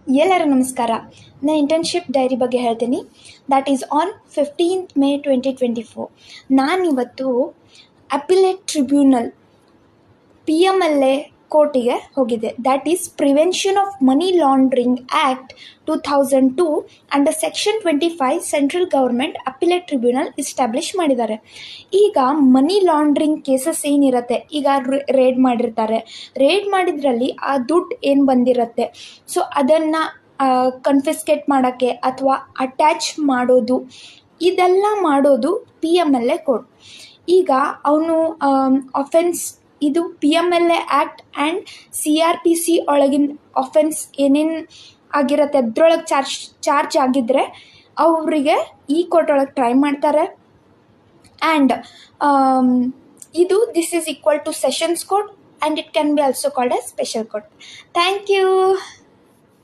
ಎಲ್ಲರೂ ನಮಸ್ಕಾರ. ನಾನು ಇಂಟರ್ನ್ಶಿಪ್ ಡೈರಿ ಬಗ್ಗೆ ಹೇಳ್ತೀನಿ. That is on 15th May 2024. ನಾನಿವತ್ತು ಅಪಿಲೇಟ್ ಟ್ರಿಬ್ಯುನಲ್ PMLA ಕೋರ್ಟಿಗೆ ಹೋಗಿದ್ದೆ. That is prevention of money laundering act 2002 under section 25 central government appellate tribunal establish ಮಾಡಿದ್ದಾರೆ. ಈಗ ಮನಿ ಲಾಂಡ್ರಿಂಗ್ ಕೇಸಸ್ ಏನಿರುತ್ತೆ, ಈಗ ರೇಡ್ ಮಾಡಿರ್ತಾರೆ, ರೇಡ್ ಮಾಡಿದ್ರಲ್ಲಿ ಆ ದುಡ್ಡು ಏನು ಬಂದಿರುತ್ತೆ, ಸೊ ಅದನ್ನು ಕನ್ಫಿಸ್ಕೇಟ್ ಮಾಡೋಕ್ಕೆ ಅಥವಾ ಅಟ್ಯಾಚ್ ಮಾಡೋದು, ಇದೆಲ್ಲ ಮಾಡೋದು PMLA ಕೋರ್ಟ್. ಈಗ ಅವನು ಅಫೆನ್ಸ್, ಇದು PMLA ಆ್ಯಕ್ಟ್ ಆ್ಯಂಡ್ CRPC ಒಳಗಿನ ಅಫೆನ್ಸ್ ಏನೇನು ಆಗಿರುತ್ತೆ ಅದ್ರೊಳಗೆ ಚಾರ್ಜ್ ಆಗಿದ್ದರೆ ಅವರಿಗೆ ಈ ಕೋರ್ಟ್ ಒಳಗೆ ಟ್ರೈ ಮಾಡ್ತಾರೆ. And this is equal to sessions court and it can be also called a special court. Thank you.